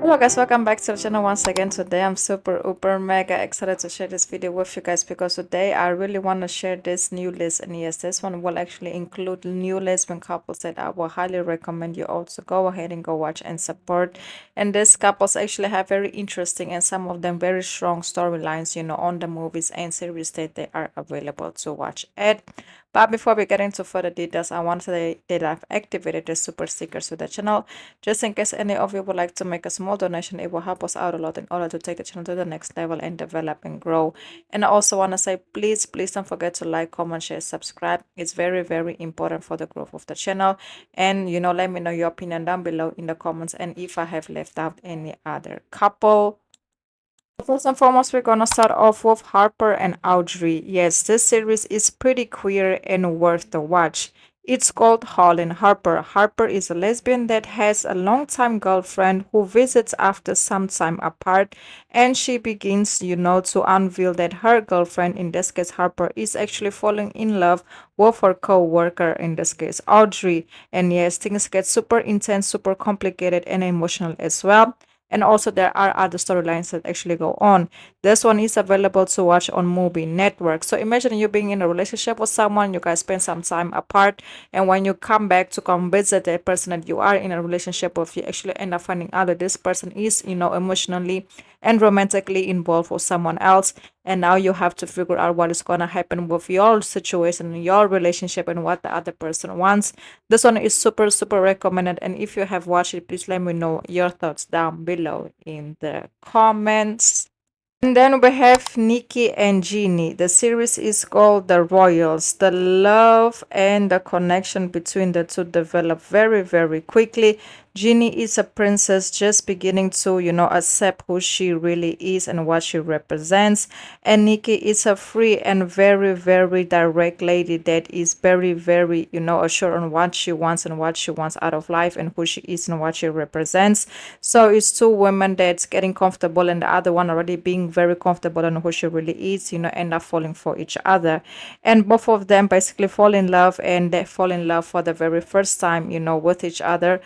Hello guys, welcome back to the channel once again. Today I'm super uber mega excited to share this video with you guys because today I really want to share this new list, and yes, this one will actually include new lesbian couples that I will highly recommend you also go ahead and go watch and support. And these couples actually have very interesting and some of them very strong storylines, on the movies and series that they are available to watch at. But before we get into further details, I want to say that I've activated the super stickers to the channel just in case any of you would like to make a small donation. It will help us out a lot in order to take the channel to the next level and develop and grow. And I also want to say, please don't forget to like, comment, share, subscribe. It's very important for the growth of the channel. And let me know your opinion down below in the comments, and if I have left out any other couple. First and foremost, we're gonna start off with Harper and Audrey. Yes, this series is pretty queer and worth the watch. It's called Holland Harper. Harper is a lesbian that has a longtime girlfriend who visits after some time apart, and she begins, to unveil that her girlfriend, in this case Harper, is actually falling in love with her co-worker, in this case Audrey. And yes, things get super intense, super complicated, and emotional as well. And also there are other storylines that actually go on. This one is available to watch on Movie Network. So imagine you being in a relationship with someone, you guys spend some time apart, and when you come back to come visit the person that you are in a relationship with, you actually end up finding out that this person is, emotionally and romantically involved with someone else. And now you have to figure out what is going to happen with your situation, your relationship, and what the other person wants. This one is super recommended, and if you have watched it, please let me know your thoughts down below in the comments. And then we have Nikki and Genie. The series is called The Royals. The love and the connection between the two develop very quickly. Genie is a princess just beginning to, accept who she really is and what she represents. And Nikki is a free and very direct lady that is very, assured on what she wants and what she wants out of life and who she is and what she represents. So it's two women that's getting comfortable, and the other one already being very comfortable on who she really is, end up falling for each other. And both of them basically fall in love, and they fall in love for the very first time, with each other,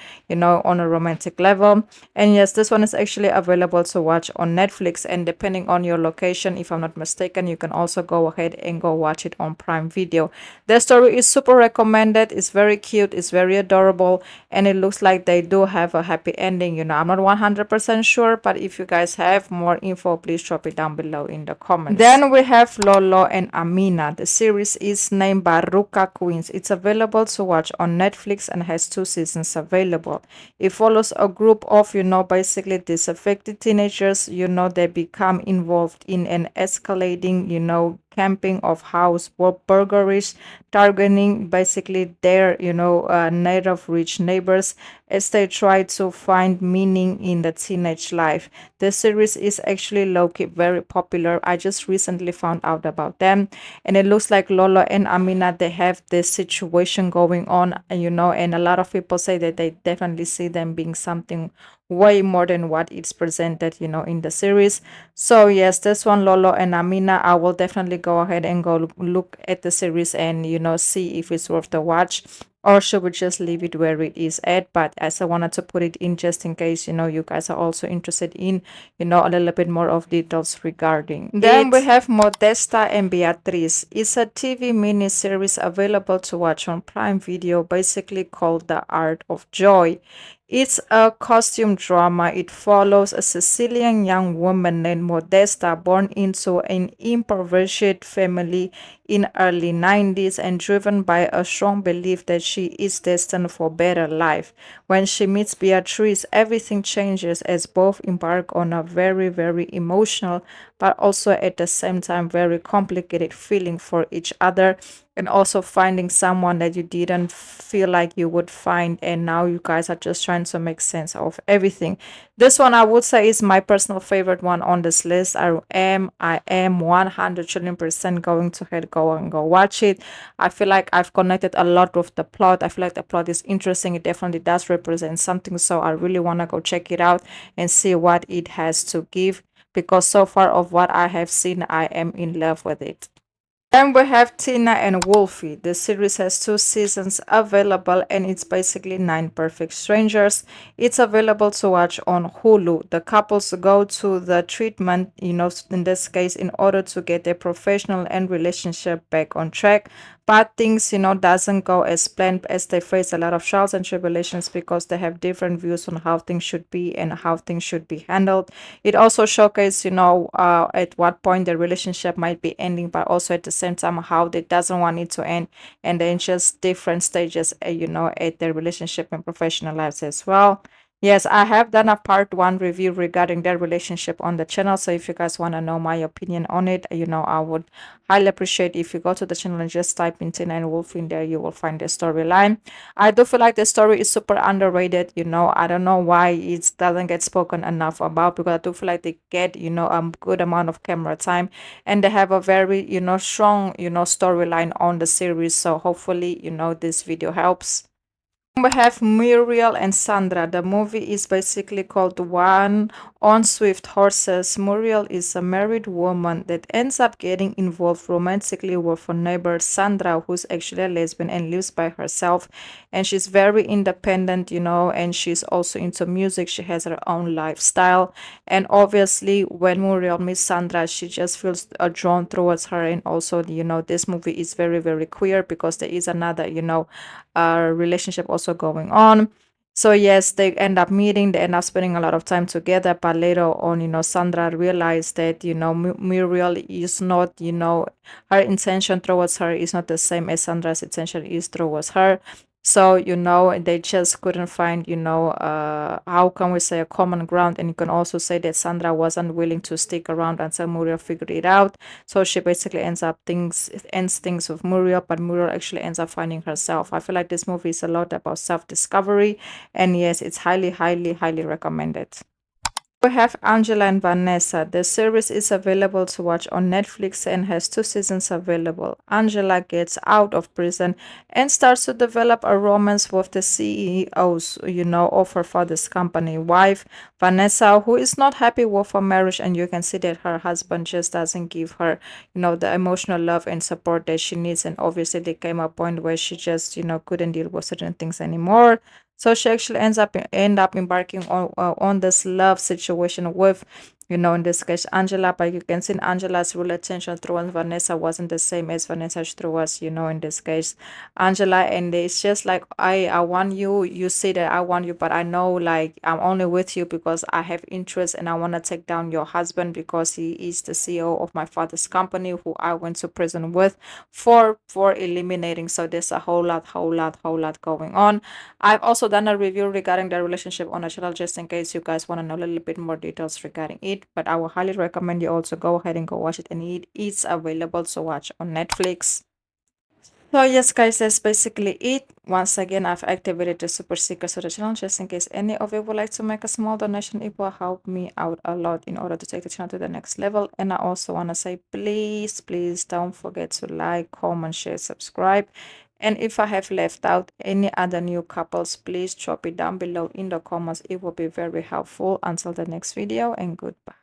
on a romantic level. And yes, this one is actually available to watch on Netflix, and depending on your location, if I'm not mistaken, you can also go ahead and go watch it on Prime Video. The story is super recommended. It's very cute, it's very adorable, and it looks like they do have a happy ending. I'm not 100% sure, but if you guys have more info, please drop it down below in the comments. Then we have Lola and Amina. The series is named Baruka Queens. It's available to watch on Netflix and has 2 seasons available. It follows a group of, basically disaffected teenagers, they become involved in an escalating, camping of house burglaries, targeting basically their, native rich neighbors as they try to find meaning in the teenage life. The series is actually low-key very popular. I just recently found out about them, and it looks like Lola and Amina, they have this situation going on, and a lot of people say that they definitely see them being something way more than what it's presented, in the series. So yes, this one, Lola and Amina, I will definitely go ahead and go look at the series and, see if it's worth the watch, or should we just leave it where it is at. But as I wanted to put it in just in case, you guys are also interested in, a little bit more of details regarding then we have Modesta and Beatrice. It's a TV mini-series available to watch on Prime Video, basically called The Art of Joy. It's a costume drama. It follows a Sicilian young woman named Modesta, born into an impoverished family in early 90s and driven by a strong belief that she is destined for better life. When she meets Beatrice, everything changes as both embark on a very emotional but also at the same time very complicated feeling for each other, and also finding someone that you didn't feel like you would find, and now you guys are just trying to make sense of everything. This one I would say is my personal favorite one on this list. I am 100 trillion percent going to head go and go watch it. I feel like I've connected a lot with the plot. I feel like the plot is interesting. It definitely does represent something, so I really want to go check it out and see what it has to give, because so far of what I have seen, I am in love with it. Then we have Tina and Wolfie. The series has 2 seasons available and it's basically 9 perfect strangers. It's available to watch on Hulu. The couples go to the treatment, in this case, in order to get their professional and relationship back on track. But things, doesn't go as planned as they face a lot of trials and tribulations because they have different views on how things should be and how things should be handled. It also showcases, at what point the relationship might be ending, but also at the same time how they doesn't want it to end, and then just different stages, at their relationship and professional lives as well. Yes, I have done a part 1 review regarding their relationship on the channel. So if you guys want to know my opinion on it, I would highly appreciate if you go to the channel and just type in Tina and Wolf in there, you will find the storyline. I do feel like the story is super underrated. I don't know why it doesn't get spoken enough about, because I do feel like they get, a good amount of camera time, and they have a very, strong, storyline on the series. So hopefully, this video helps. We have Muriel and Sandra. The movie is basically called One on Swift Horses. Muriel is a married woman that ends up getting involved romantically with her neighbor Sandra, who's actually a lesbian and lives by herself. And she's very independent, and she's also into music. She has her own lifestyle. And obviously, when Muriel meets Sandra, she just feels drawn towards her. And also, this movie is very, very queer because there is another, relationship also going on. So yes, they end up meeting, they end up spending a lot of time together, but later on, Sandra realized that, Muriel is not, her intention towards her is not the same as Sandra's intention is towards her. So, they just couldn't find, how can we say, a common ground. And you can also say that Sandra wasn't willing to stick around until Muriel figured it out. So she basically ends things with Muriel, but Muriel actually ends up finding herself. I feel like this movie is a lot about self-discovery, and yes, it's highly, highly, highly recommended. We have Angela and Vanessa. The series is available to watch on Netflix and has 2 seasons available. Angela gets out of prison and starts to develop a romance with the CEO's, of her father's company wife, Vanessa, who is not happy with her marriage, and you can see that her husband just doesn't give her, the emotional love and support that she needs. And obviously, there came a point where she just, couldn't deal with certain things anymore. So she actually end up embarking on this love situation with, in this case, Angela. But you can see Angela's real attention towards Vanessa wasn't the same as Vanessa's towards, in this case, Angela. And it's just like, I want you. You say that I want you, but I know, like, I'm only with you because I have interest and I want to take down your husband because he is the CEO of my father's company, who I went to prison with for eliminating. So there's a whole lot going on. I've also done a review regarding the relationship on a channel, just in case you guys want to know a little bit more details regarding it. But I will highly recommend you also go ahead and go watch it, and it is available to watch on Netflix. So yes, guys, that's basically it. Once again, I've activated the super secret to the channel just in case any of you would like to make a small donation. It will help me out a lot in order to take the channel to the next level. And I also want to say, please, please don't forget to like, comment, share, subscribe. And if I have left out any other new couples, please drop it down below in the comments. It will be very helpful. Until the next video, and goodbye.